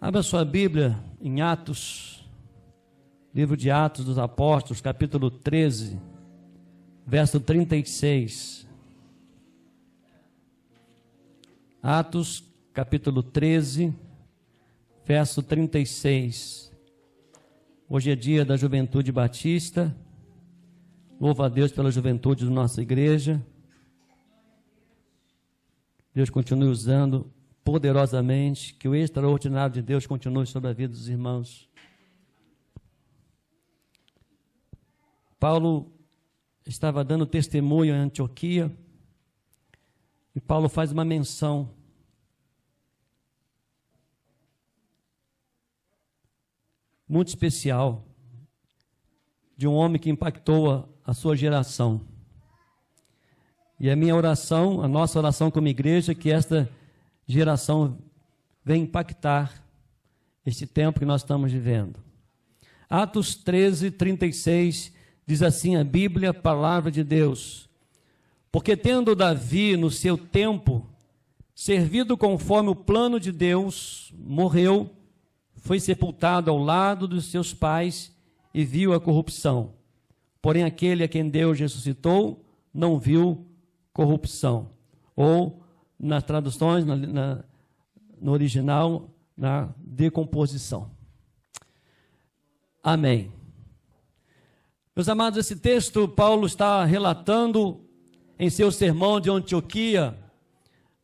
Abra sua Bíblia em Atos, livro de Atos dos Apóstolos, capítulo 13, verso 36. Atos, capítulo 13, verso 36. Hoje é dia da Juventude Batista. Louvo a Deus pela juventude da nossa igreja. Deus continue usando poderosamente, que o extraordinário de Deus continue sobre a vida dos irmãos. Paulo estava dando testemunho em Antioquia, e Paulo faz uma menção muito especial de um homem que impactou a sua geração. E a minha oração, a nossa oração como igreja, é que esta geração venha impactar este tempo que nós estamos vivendo. Atos 13, 36, diz assim a Bíblia, a palavra de Deus: porque tendo Davi no seu tempo servido conforme o plano de Deus, morreu, foi sepultado ao lado dos seus pais e viu a corrupção. Porém aquele a quem Deus ressuscitou não viu corrupção. Ou nas traduções, no original, na decomposição. Amém. Meus amados, esse texto Paulo está relatando em seu sermão de Antioquia,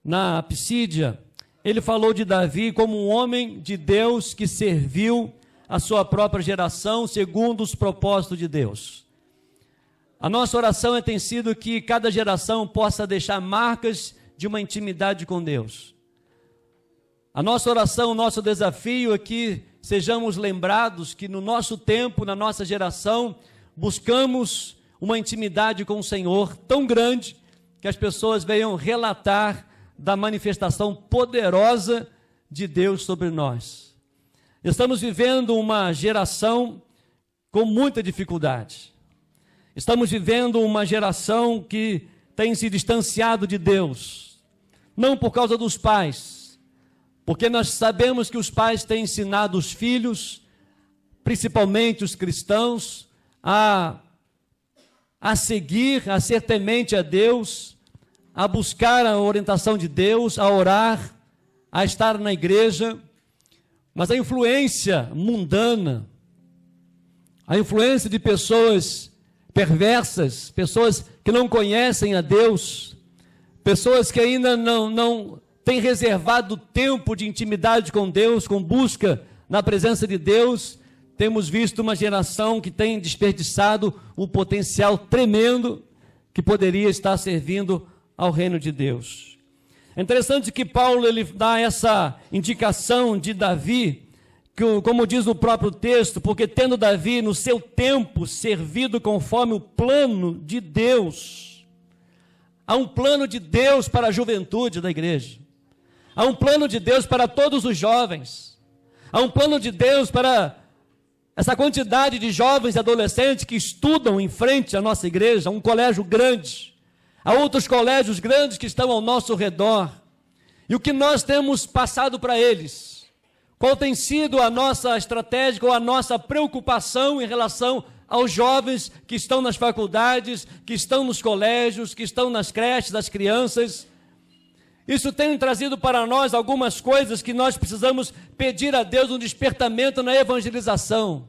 na Psídia. Ele falou de Davi como um homem de Deus que serviu a sua própria geração segundo os propósitos de Deus. A nossa oração tem sido que cada geração possa deixar marcas de uma intimidade com Deus. A nossa oração, o nosso desafio é que sejamos lembrados que no nosso tempo, na nossa geração, buscamos uma intimidade com o Senhor tão grande que as pessoas venham relatar da manifestação poderosa de Deus sobre nós. Estamos vivendo uma geração com muita dificuldade. Estamos vivendo uma geração que tem se distanciado de Deus. Não por causa dos pais, porque nós sabemos que os pais têm ensinado os filhos, principalmente os cristãos, a seguir, a ser temente a Deus, a buscar a orientação de Deus, a orar, a estar na igreja. Mas a influência mundana, a influência de pessoas perversas, pessoas que não conhecem a Deus, pessoas que ainda não têm reservado tempo de intimidade com Deus, com busca na presença de Deus, temos visto uma geração que tem desperdiçado um potencial tremendo que poderia estar servindo ao reino de Deus. É interessante que Paulo ele dá essa indicação de Davi, que, como diz no próprio texto, porque tendo Davi no seu tempo servido conforme o plano de Deus. Há um plano de Deus para a juventude da igreja. Há um plano de Deus para todos os jovens. Há um plano de Deus para essa quantidade de jovens e adolescentes que estudam em frente à nossa igreja, um colégio grande. Há outros colégios grandes que estão ao nosso redor. E o que nós temos passado para eles? Qual tem sido a nossa estratégia ou a nossa preocupação em relação aos jovens que estão nas faculdades, que estão nos colégios, que estão nas creches, as crianças? Isso tem trazido para nós algumas coisas que nós precisamos pedir a Deus um despertamento na evangelização.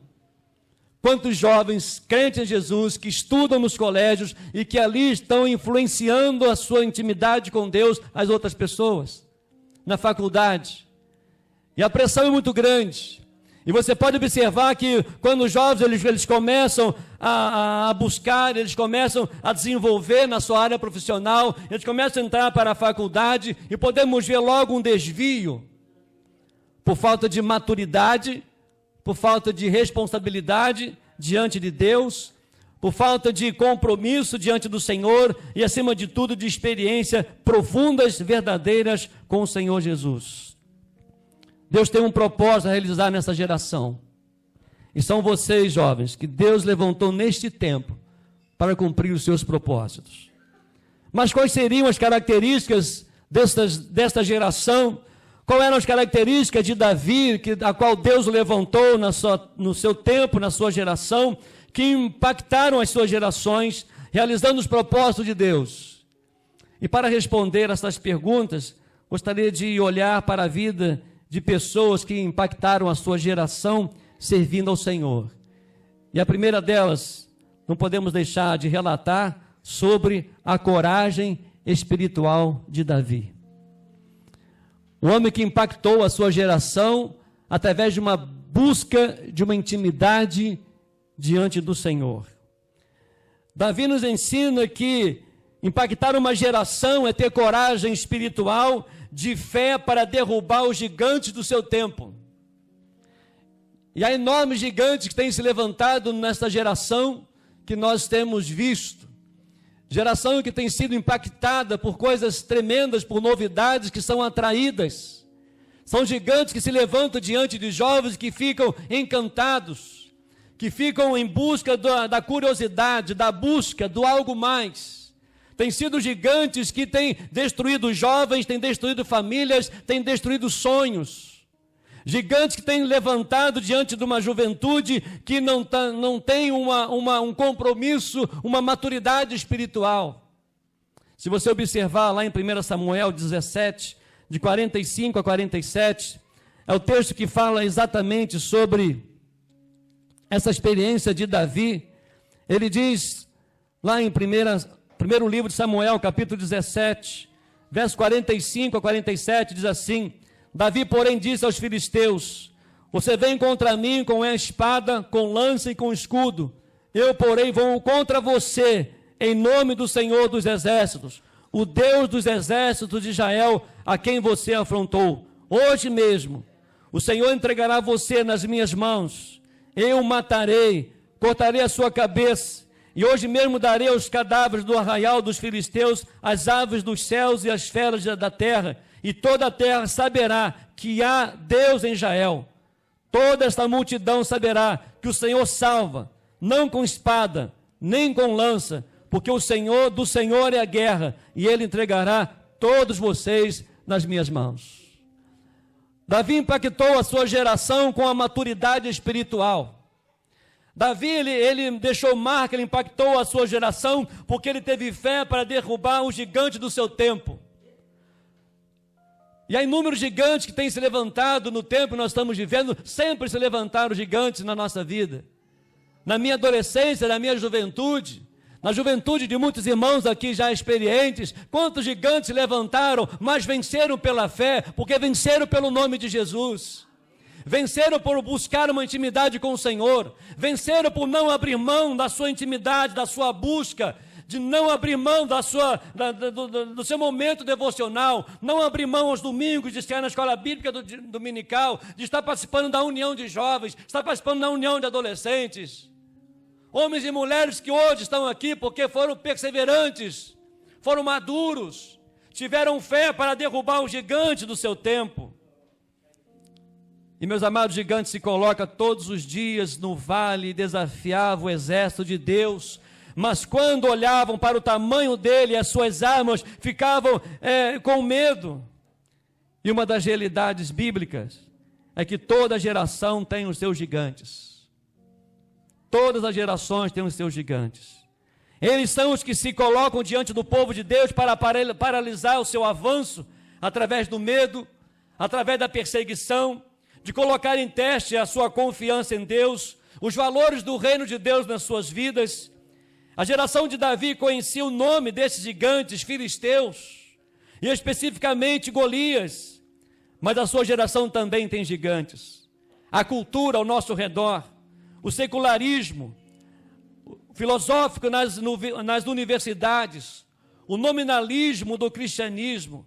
Quantos jovens crentes em Jesus que estudam nos colégios e que ali estão influenciando a sua intimidade com Deus às outras pessoas, na faculdade. E a pressão é muito grande. E você pode observar que quando os jovens eles começam a buscar, eles começam a desenvolver na sua área profissional, eles começam a entrar para a faculdade e podemos ver logo um desvio por falta de maturidade, por falta de responsabilidade diante de Deus, por falta de compromisso diante do Senhor e, acima de tudo, de experiência profundas, verdadeiras com o Senhor Jesus. Deus tem um propósito a realizar nessa geração. E são vocês, jovens, que Deus levantou neste tempo para cumprir os seus propósitos. Mas quais seriam as características desta geração? Quais eram as características de Davi, a qual Deus o levantou no seu tempo, na sua geração, que impactaram as suas gerações, realizando os propósitos de Deus? E para responder essas perguntas, gostaria de olhar para a vida de pessoas que impactaram a sua geração servindo ao Senhor. E a primeira delas, não podemos deixar de relatar sobre a coragem espiritual de Davi. Um homem que impactou a sua geração através de uma busca de uma intimidade diante do Senhor. Davi nos ensina que impactar uma geração é ter coragem espiritual de fé para derrubar os gigantes do seu tempo. E há enormes gigantes que têm se levantado nesta geração que nós temos visto. Geração que tem sido impactada por coisas tremendas, por novidades que são atraídas. São gigantes que se levantam diante de jovens que ficam encantados, que ficam em busca da curiosidade, da busca do algo mais. Tem sido gigantes que têm destruído jovens, têm destruído famílias, têm destruído sonhos. Gigantes que têm levantado diante de uma juventude que não tem um compromisso, uma maturidade espiritual. Se você observar lá em 1 Samuel 17, de 45 a 47, é o texto que fala exatamente sobre essa experiência de Davi. Ele diz, lá em primeiro livro de Samuel, capítulo 17, verso 45 a 47, diz assim: Davi, porém, disse aos filisteus: você vem contra mim com a espada, com lança e com escudo. Eu, porém, vou contra você, em nome do Senhor dos exércitos, o Deus dos exércitos de Israel, a quem você afrontou. Hoje mesmo, o Senhor entregará você nas minhas mãos. Eu o matarei, cortarei a sua cabeça, e hoje mesmo darei aos cadáveres do arraial dos filisteus as aves dos céus e as feras da terra, e toda a terra saberá que há Deus em Israel. Toda esta multidão saberá que o Senhor salva, não com espada, nem com lança, porque do Senhor é a guerra, e Ele entregará todos vocês nas minhas mãos. Davi impactou a sua geração com a maturidade espiritual. Davi, ele deixou marca, ele impactou a sua geração, porque ele teve fé para derrubar o gigante do seu tempo. E há inúmeros gigantes que têm se levantado no tempo que nós estamos vivendo, sempre se levantaram gigantes na nossa vida. Na minha adolescência, na minha juventude, na juventude de muitos irmãos aqui já experientes, quantos gigantes se levantaram, mas venceram pela fé, porque venceram pelo nome de Jesus. Venceram por buscar uma intimidade com o Senhor, venceram por não abrir mão da sua intimidade, da sua busca, de não abrir mão do seu momento devocional, não abrir mão aos domingos de estar na escola bíblica dominical, de estar participando da união de jovens, estar participando da união de adolescentes. Homens e mulheres que hoje estão aqui porque foram perseverantes, foram maduros, tiveram fé para derrubar o gigante do seu tempo. E, meus amados, o gigante se coloca todos os dias no vale e desafiava o exército de Deus. Mas quando olhavam para o tamanho dele e as suas armas, ficavam com medo. E uma das realidades bíblicas é que toda geração tem os seus gigantes. Todas as gerações têm os seus gigantes. Eles são os que se colocam diante do povo de Deus para paralisar o seu avanço, através do medo, através da perseguição, de colocar em teste a sua confiança em Deus, os valores do reino de Deus nas suas vidas. A geração de Davi conhecia o nome desses gigantes filisteus, e especificamente Golias, mas a sua geração também tem gigantes. A cultura ao nosso redor, o secularismo filosófico nas universidades, o nominalismo do cristianismo,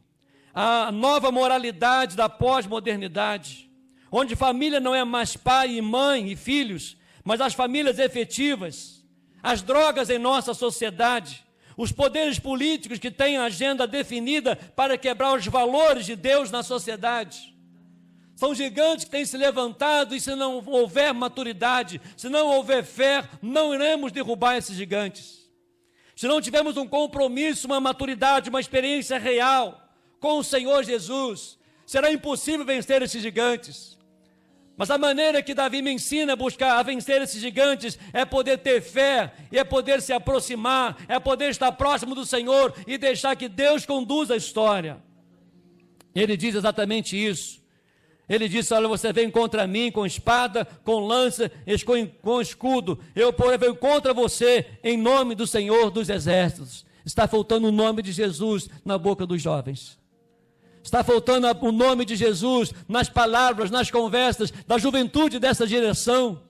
a nova moralidade da pós-modernidade, onde família não é mais pai e mãe e filhos, mas as famílias efetivas, as drogas em nossa sociedade, os poderes políticos que têm a agenda definida para quebrar os valores de Deus na sociedade. São gigantes que têm se levantado, e se não houver maturidade, se não houver fé, não iremos derrubar esses gigantes. Se não tivermos um compromisso, uma maturidade, uma experiência real com o Senhor Jesus, será impossível vencer esses gigantes. Mas a maneira que Davi me ensina a vencer esses gigantes é poder ter fé, e é poder se aproximar, é poder estar próximo do Senhor e deixar que Deus conduza a história. Ele diz exatamente isso. Ele disse: olha, você vem contra mim com espada, com lança, com escudo. Eu, porém, venho contra você em nome do Senhor dos Exércitos. Está faltando o nome de Jesus na boca dos jovens. Está faltando o nome de Jesus nas palavras, nas conversas da juventude dessa geração.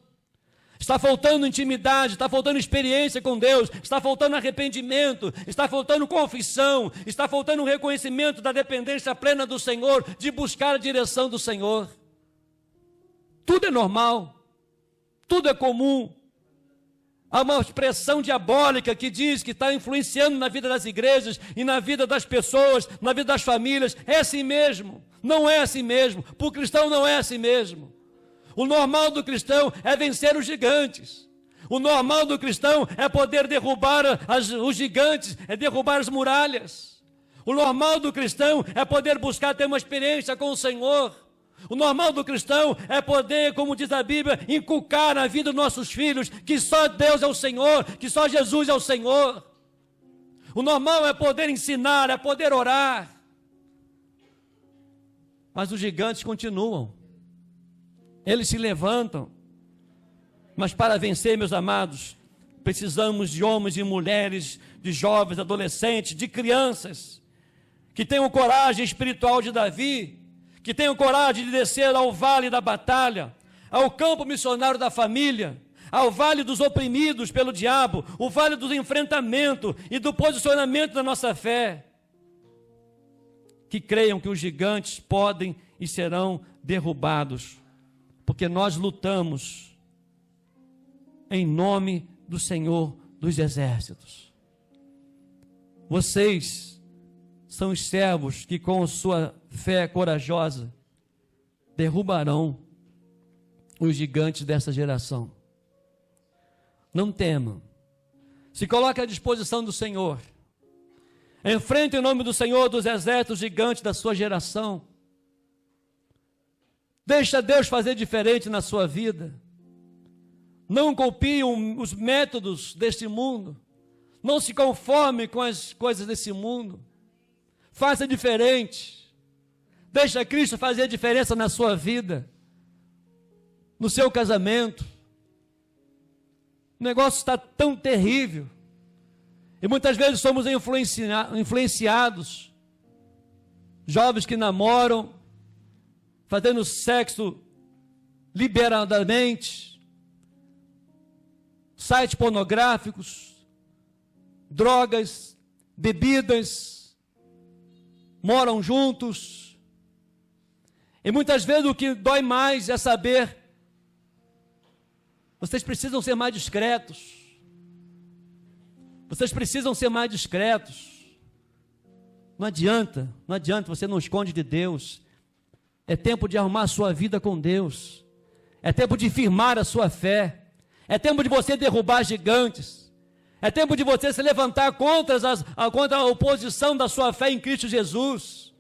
Está faltando intimidade, está faltando experiência com Deus, está faltando arrependimento, está faltando confissão, está faltando um reconhecimento da dependência plena do Senhor, de buscar a direção do Senhor. Tudo é normal, tudo é comum. Há uma expressão diabólica que diz que está influenciando na vida das igrejas e na vida das pessoas, na vida das famílias. É assim mesmo, não é assim mesmo. Para o cristão não é assim mesmo. O normal do cristão é vencer os gigantes. O normal do cristão é poder derrubar os gigantes, é derrubar as muralhas. O normal do cristão é poder buscar ter uma experiência com o Senhor. O normal do cristão é poder, como diz a Bíblia, inculcar na vida dos nossos filhos que só Deus é o Senhor, que só Jesus é o Senhor. O normal é poder ensinar, é poder orar. Mas os gigantes continuam. Eles se levantam. Mas para vencer, meus amados, precisamos de homens e mulheres, de jovens, adolescentes, de crianças, que tenham coragem espiritual de Davi, que tenham coragem de descer ao vale da batalha, ao campo missionário da família, ao vale dos oprimidos pelo diabo, o vale do enfrentamento e do posicionamento da nossa fé. Que creiam que os gigantes podem e serão derrubados, porque nós lutamos em nome do Senhor dos Exércitos. Vocês são os servos que com sua fé corajosa derrubarão os gigantes dessa geração. Não temam. Se coloque à disposição do Senhor. Enfrente em nome do Senhor dos Exércitos gigantes da sua geração. Deixa Deus fazer diferente na sua vida. Não copie os métodos deste mundo. Não se conforme com as coisas desse mundo. Faça diferente. Deixa Cristo fazer a diferença na sua vida, no seu casamento. O negócio está tão terrível. E muitas vezes somos influenciados. Jovens que namoram, fazendo sexo liberadamente, sites pornográficos, drogas, bebidas, moram juntos. E muitas vezes o que dói mais é saber, vocês precisam ser mais discretos. Vocês precisam ser mais discretos. Não adianta, você não esconde de Deus. É tempo de arrumar a sua vida com Deus. É tempo de firmar a sua fé. É tempo de você derrubar gigantes. É tempo de você se levantar contra a oposição da sua fé em Cristo Jesus.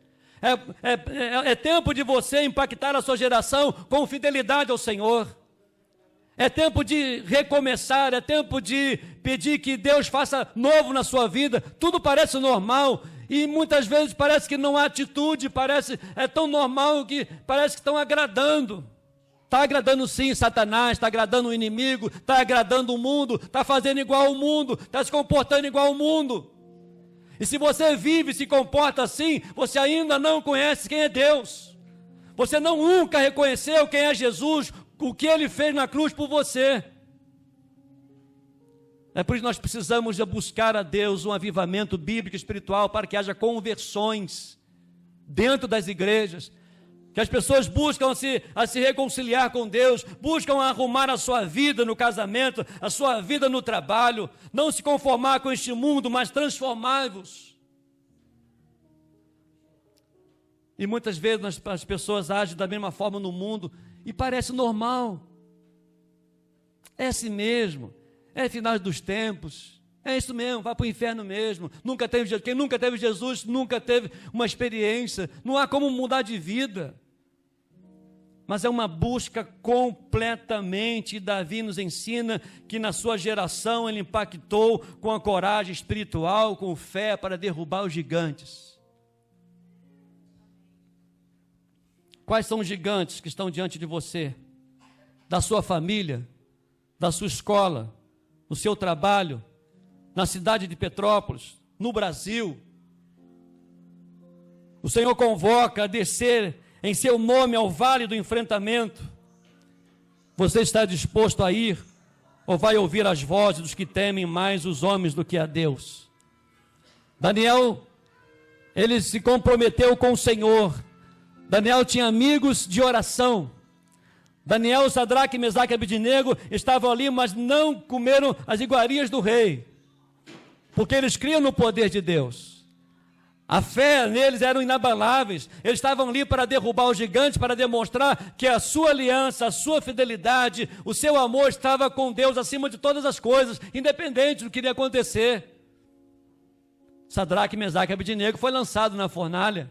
É tempo de você impactar a sua geração com fidelidade ao Senhor. É tempo de recomeçar, é tempo de pedir que Deus faça novo na sua vida. Tudo parece normal e muitas vezes parece que não há atitude, é tão normal que parece que estão agradando. Está agradando sim Satanás, está agradando o inimigo, está agradando o mundo, está fazendo igual ao mundo, está se comportando igual ao mundo. E se você vive e se comporta assim, você ainda não conhece quem é Deus. Você nunca reconheceu quem é Jesus, o que Ele fez na cruz por você. É por isso que nós precisamos de buscar a Deus um avivamento bíblico e espiritual para que haja conversões dentro das igrejas, que as pessoas buscam a se reconciliar com Deus, buscam arrumar a sua vida no casamento, a sua vida no trabalho, não se conformar com este mundo, mas transformar-vos. E muitas vezes as pessoas agem da mesma forma no mundo e parece normal. É assim mesmo, é final dos tempos, É isso mesmo, vai para o inferno mesmo. Quem nunca teve Jesus, nunca teve uma experiência. Não há como mudar de vida. Mas é uma busca completamente. E Davi nos ensina que na sua geração ele impactou com a coragem espiritual, com fé para derrubar os gigantes. Quais são os gigantes que estão diante de você? Da sua família, da sua escola, no seu trabalho, na cidade de Petrópolis, no Brasil. O Senhor convoca a descer em seu nome ao vale do enfrentamento. Você está disposto a ir? Ou vai ouvir as vozes dos que temem mais os homens do que a Deus? Daniel, ele se comprometeu com o Senhor. Daniel tinha amigos de oração. Daniel, Sadraque, Mesaque e Abednego estavam ali, mas não comeram as iguarias do rei, porque eles criam no poder de Deus. A fé neles eram inabaláveis. Eles estavam ali para derrubar os gigantes, para demonstrar que a sua aliança, a sua fidelidade, o seu amor estava com Deus acima de todas as coisas, independente do que iria acontecer. Sadraque, Mesaque e Abednego foi lançado na fornalha.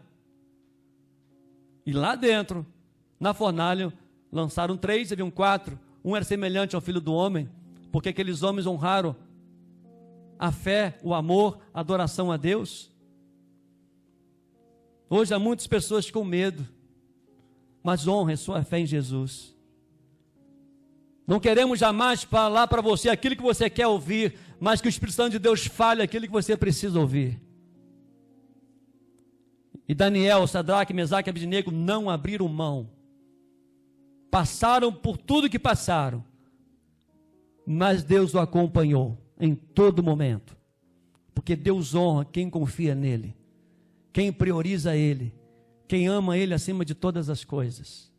E lá dentro, na fornalha, lançaram 3, haviam 4. Um era semelhante ao Filho do Homem, porque aqueles homens honraram a fé, o amor, a adoração a Deus. Hoje há muitas pessoas com medo, mas honrem sua fé em Jesus. Não queremos jamais falar para você aquilo que você quer ouvir, mas que o Espírito Santo de Deus fale aquilo que você precisa ouvir. E Daniel, Sadraque, Mesaque e Abednego não abriram mão. Passaram por tudo que passaram, mas Deus o acompanhou em todo momento, porque Deus honra quem confia nele, quem prioriza ele, quem ama ele acima de todas as coisas.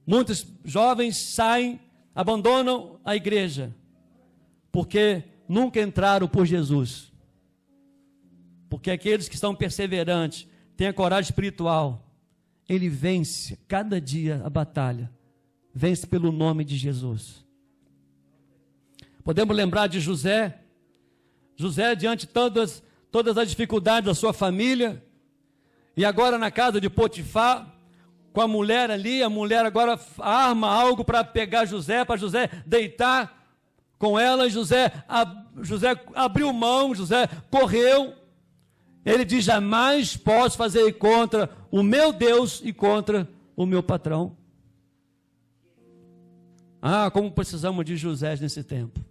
Muitos jovens saem, abandonam a igreja, porque nunca entraram por Jesus. Porque aqueles que estão perseverantes, têm a coragem espiritual, ele vence cada dia a batalha, vence pelo nome de Jesus. Podemos lembrar de José. José, diante de todas as dificuldades da sua família, e agora na casa de Potifar, com a mulher ali, a mulher agora arma algo para pegar José, para José deitar com ela. José abriu mão, José correu. Ele diz: jamais posso fazer contra o meu Deus e contra o meu patrão. Ah, como precisamos de José nesse tempo.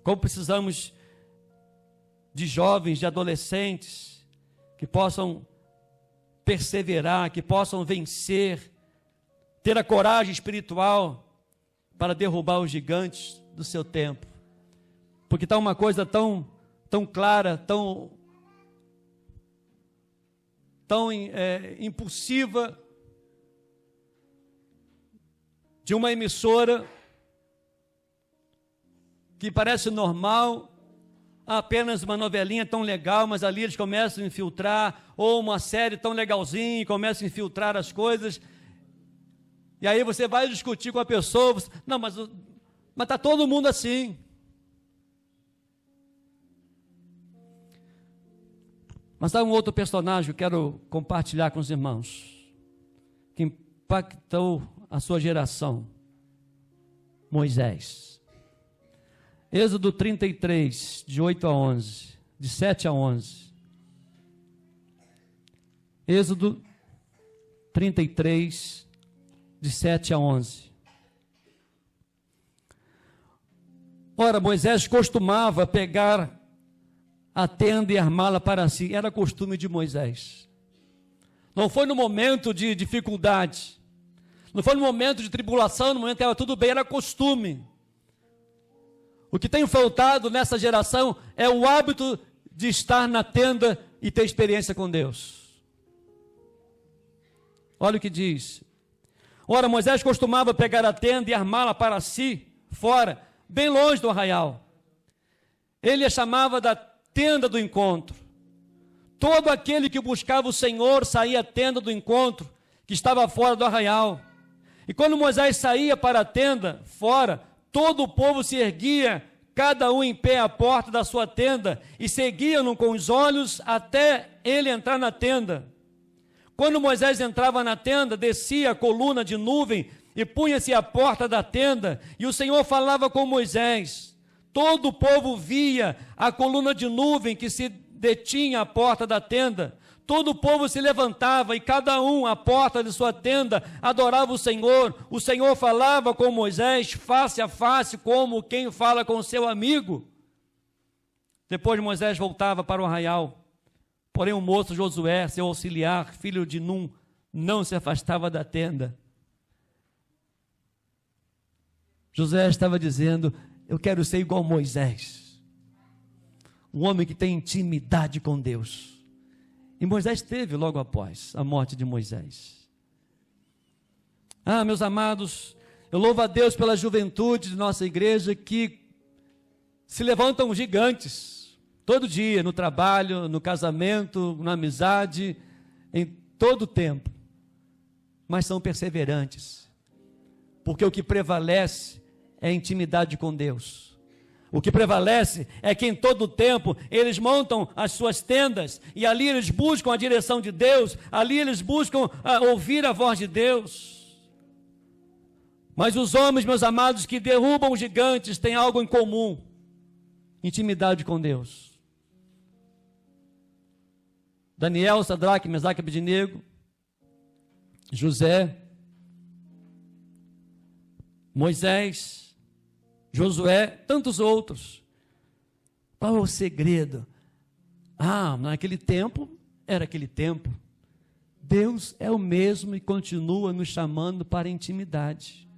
Como precisamos de jovens, de adolescentes, que possam perseverar, que possam vencer, ter a coragem espiritual para derrubar os gigantes do seu tempo. Porque está uma coisa tão clara, tão impulsiva, de uma emissora que parece normal, apenas uma novelinha tão legal, mas ali eles começam a infiltrar, ou uma série tão legalzinha e começam a infiltrar as coisas, e aí você vai discutir com a pessoa, não, mas está todo mundo assim. Mas há um outro personagem que eu quero compartilhar com os irmãos, que impactou a sua geração: Moisés. Êxodo 33, de 8 a 11, de 7 a 11. Êxodo 33, de 7 a 11. Ora, Moisés costumava pegar a tenda e armá-la para si. Era costume de Moisés. Não foi no momento de dificuldade, não foi no momento de tribulação, no momento que estava tudo bem, era costume. O que tem faltado nessa geração é o hábito de estar na tenda e ter experiência com Deus. Olha o que diz. Ora, Moisés costumava pegar a tenda e armá-la para si, fora, bem longe do arraial. Ele a chamava da tenda do encontro. Todo aquele que buscava o Senhor saía à tenda do encontro, que estava fora do arraial. E quando Moisés saía para a tenda, fora, todo o povo se erguia, cada um em pé à porta da sua tenda, e seguiam-no com os olhos até ele entrar na tenda. Quando Moisés entrava na tenda, descia a coluna de nuvem e punha-se à porta da tenda, e o Senhor falava com Moisés. Todo o povo via a coluna de nuvem que se detinha à porta da tenda. Todo o povo se levantava e cada um à porta de sua tenda adorava o Senhor. O Senhor falava com Moisés face a face, como quem fala com seu amigo. Depois Moisés voltava para o arraial. Porém o moço Josué, seu auxiliar, filho de Num, não se afastava da tenda. Josué estava dizendo: eu quero ser igual a Moisés, um homem que tem intimidade com Deus. E Moisés teve logo após a morte de Moisés. Meus amados, eu louvo a Deus pela juventude de nossa igreja, que se levantam gigantes todo dia, no trabalho, no casamento, na amizade, em todo o tempo, mas são perseverantes, porque o que prevalece é a intimidade com Deus. O que prevalece é que em todo o tempo eles montam as suas tendas, e ali eles buscam a direção de Deus, ali eles buscam ouvir a voz de Deus. Mas os homens, meus amados, que derrubam os gigantes, têm algo em comum: intimidade com Deus. Daniel, Sadraque, Mesaque e Abednego, José, Moisés, Josué, tantos outros. Qual é o segredo? Naquele tempo, era aquele tempo. Deus é o mesmo e continua nos chamando para a intimidade.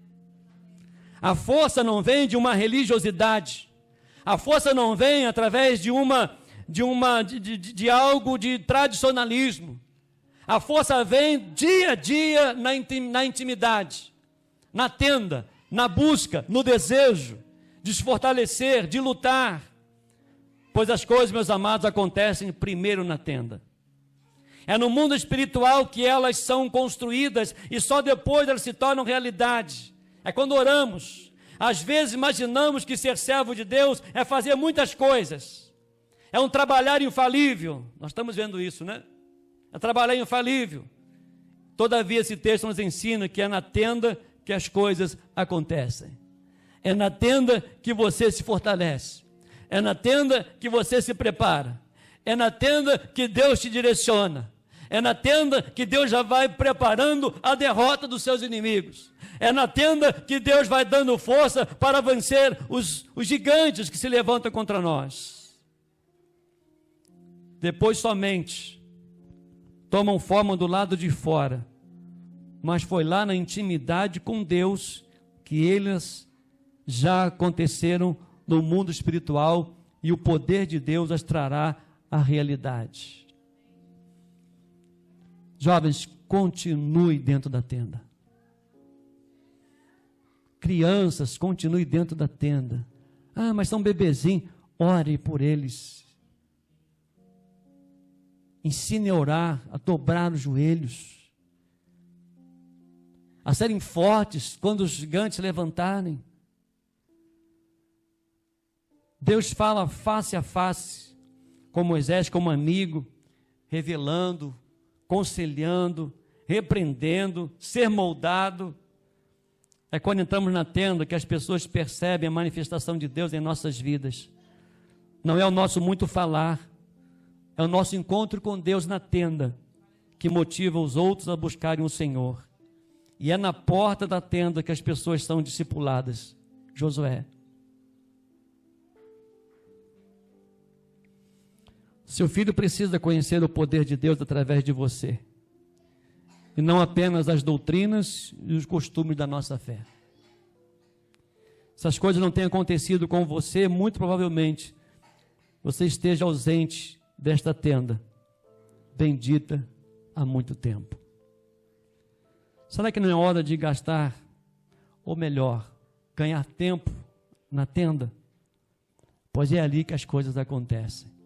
A força não vem de uma religiosidade. A força não vem através de algo de tradicionalismo. A força vem dia a dia na intimidade, na tenda, na busca, no desejo de se fortalecer, de lutar. Pois as coisas, meus amados, acontecem primeiro na tenda. É no mundo espiritual que elas são construídas e só depois elas se tornam realidade. É quando oramos. Às vezes imaginamos que ser servo de Deus é fazer muitas coisas. É um trabalhar infalível. Nós estamos vendo isso, né? É trabalhar infalível. Todavia esse texto nos ensina que é na tenda que as coisas acontecem. É na tenda que você se fortalece. É na tenda que você se prepara. É na tenda que Deus te direciona. É na tenda que Deus já vai preparando a derrota dos seus inimigos. É na tenda que Deus vai dando força para vencer os gigantes que se levantam contra nós. Depois somente tomam forma do lado de fora, mas foi lá na intimidade com Deus que eles já aconteceram no mundo espiritual e o poder de Deus as trará à realidade. Jovens, continue dentro da tenda. Crianças, continue dentro da tenda. Mas são bebezinhos. Ore por eles. Ensine a orar, a dobrar os joelhos, a serem fortes quando os gigantes se levantarem. Deus fala face a face com Moisés como amigo, revelando, aconselhando, repreendendo, ser moldado. É quando entramos na tenda que as pessoas percebem a manifestação de Deus em nossas vidas. Não é o nosso muito falar, é o nosso encontro com Deus na tenda que motiva os outros a buscarem o Senhor. E é na porta da tenda que as pessoas são discipuladas. Josué. Seu filho precisa conhecer o poder de Deus através de você, e não apenas as doutrinas e os costumes da nossa fé. Se as coisas não têm acontecido com você, muito provavelmente você esteja ausente desta tenda, bendita há muito tempo. Será que não é hora de gastar, ou melhor, ganhar tempo na tenda? Pois é ali que as coisas acontecem.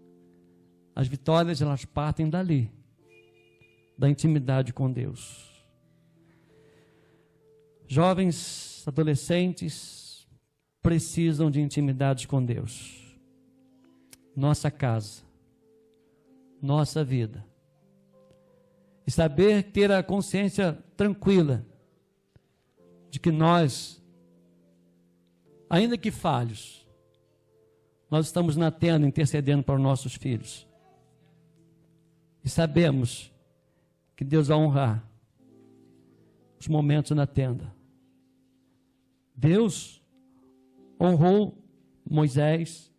As vitórias, elas partem dali, da intimidade com Deus. Jovens, adolescentes, precisam de intimidade com Deus. Nossa casa, nossa vida. E saber ter a consciência tranquila de que nós, ainda que falhos, nós estamos na tenda intercedendo para os nossos filhos. E sabemos que Deus vai honrar os momentos na tenda. Deus honrou Moisés,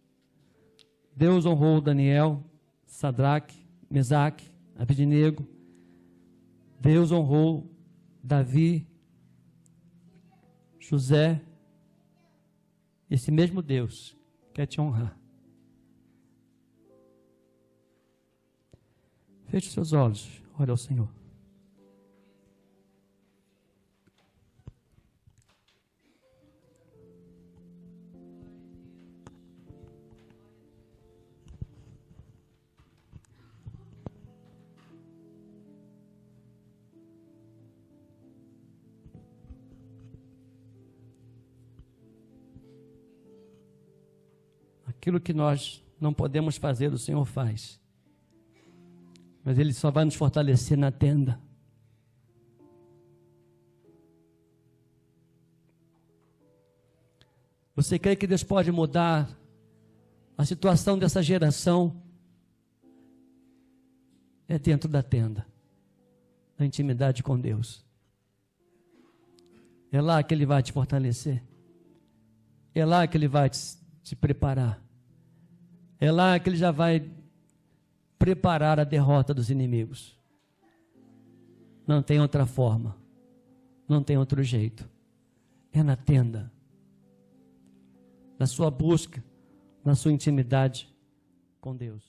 Deus honrou Daniel, Sadraque, Mesaque, Abednego, Deus honrou Davi, José. Esse mesmo Deus quer te honrar. Feche seus olhos, ore ao Senhor. Aquilo que nós não podemos fazer, o Senhor faz. Mas Ele só vai nos fortalecer na tenda. Você crê que Deus pode mudar a situação dessa geração? É dentro da tenda, na intimidade com Deus. É lá que Ele vai te fortalecer. É lá que Ele vai te preparar. É lá que Ele já vai preparar a derrota dos inimigos. Não tem outra forma. Não tem outro jeito. É na tenda. Na sua busca, na sua intimidade com Deus.